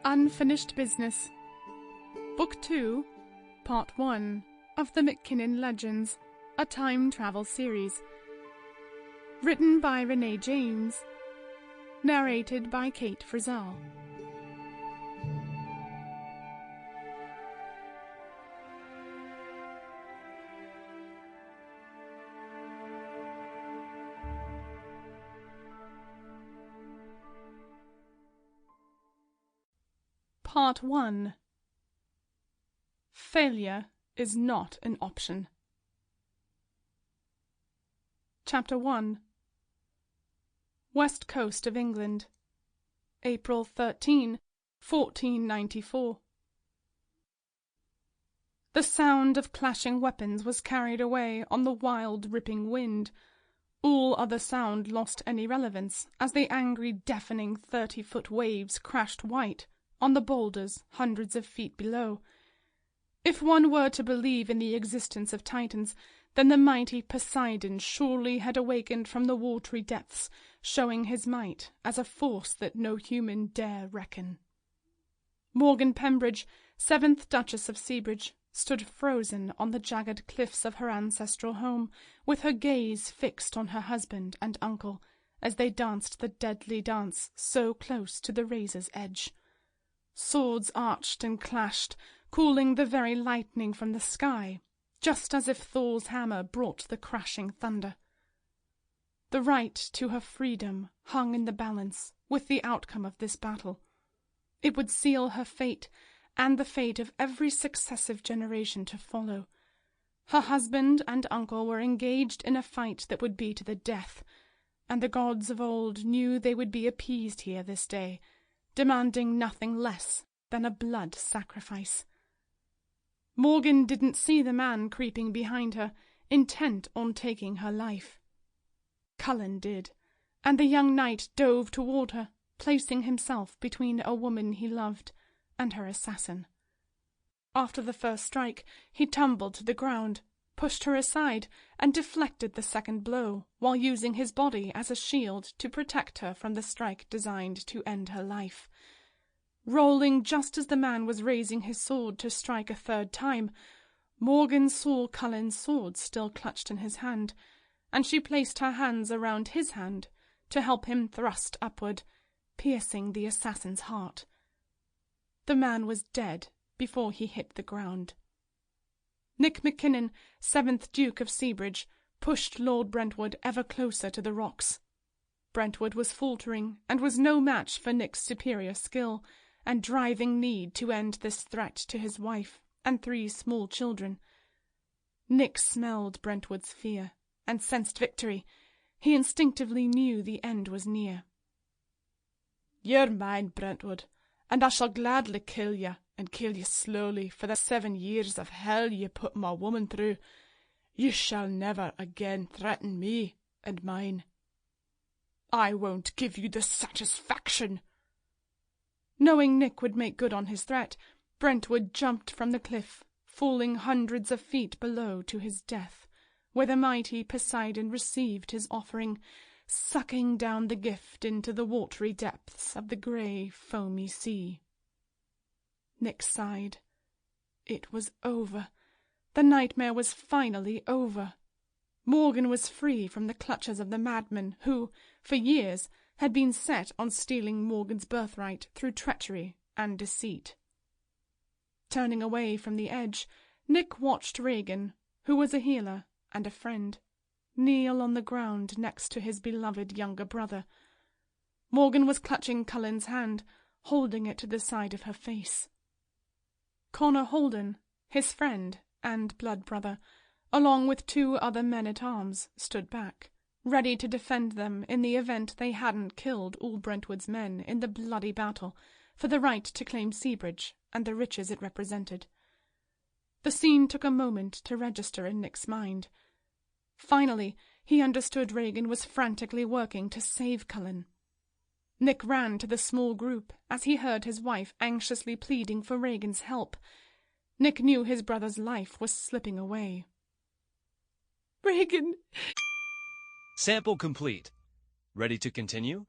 Unfinished Business. Book 2, Part 1 of the McKinnon Legends, a time travel series. Written by Ranay James. Narrated by Cait Frizzell. Part 1. Failure is not an option. Chapter 1. West Coast of England, April 13, 1494. The sound of clashing weapons was carried away on the wild, ripping wind. All other sound lost any relevance as the angry, deafening 30-foot waves crashed white on the boulders hundreds of feet below. If one were to believe in the existence of Titans, then the mighty Poseidon surely had awakened from the watery depths, showing his might as a force that no human dare reckon. Morgan Pembridge, 7th Duchess of Seabridge, stood frozen on the jagged cliffs of her ancestral home, with her gaze fixed on her husband and uncle, as they danced the deadly dance so close to the razor's edge. Swords arched and clashed, cooling the very lightning from the sky, just as if Thor's hammer brought the crashing thunder. The right to her freedom hung in the balance with the outcome of this battle. It would seal her fate and the fate of every successive generation to follow. Her husband and uncle were engaged in a fight that would be to the death, and the gods of old knew they would be appeased here this day, demanding nothing less than a blood sacrifice. Morgan didn't see the man creeping behind her, intent on taking her life. Cullen did, and the young knight dove toward her, placing himself between a woman he loved and her assassin. After the first strike, he tumbled to the ground, pushed her aside, and deflected the second blow, while using his body as a shield to protect her from the strike designed to end her life. Rolling just as the man was raising his sword to strike a third time, Morgan saw Cullen's sword still clutched in his hand, and she placed her hands around his hand to help him thrust upward, piercing the assassin's heart. The man was dead before he hit the ground. Nick McKinnon, 7th Duke of Seabridge, pushed Lord Brentwood ever closer to the rocks. Brentwood was faltering and was no match for Nick's superior skill and driving need to end this threat to his wife and 3 small children. Nick smelled Brentwood's fear and sensed victory. He instinctively knew the end was near. "You're mine, Brentwood, and I shall gladly kill you, and kill you slowly for the 7 years of hell you put my woman through. You shall never again threaten me and mine." "I won't give you the satisfaction." Knowing Nick would make good on his threat, Brentwood jumped from the cliff, falling hundreds of feet below to his death, where the mighty Poseidon received his offering, sucking down the gift into the watery depths of the grey, foamy sea. Nick sighed. It was over. The nightmare was finally over. Morgan was free from the clutches of the madman who, for years, had been set on stealing Morgan's birthright through treachery and deceit. Turning away from the edge, Nick watched Regan, who was a healer and a friend, kneel on the ground next to his beloved younger brother. Morgan was clutching Cullen's hand, holding it to the side of her face. Connor Holden, his friend and blood brother, along with 2 other men-at-arms, stood back, ready to defend them in the event they hadn't killed all Brentwood's men in the bloody battle for the right to claim Seabridge and the riches it represented. The scene took a moment to register in Nick's mind. Finally, he understood Regan was frantically working to save Cullen. Nick ran to the small group as he heard his wife anxiously pleading for Regan's help. Nick knew his brother's life was slipping away. "Regan!" Sample complete. Ready to continue?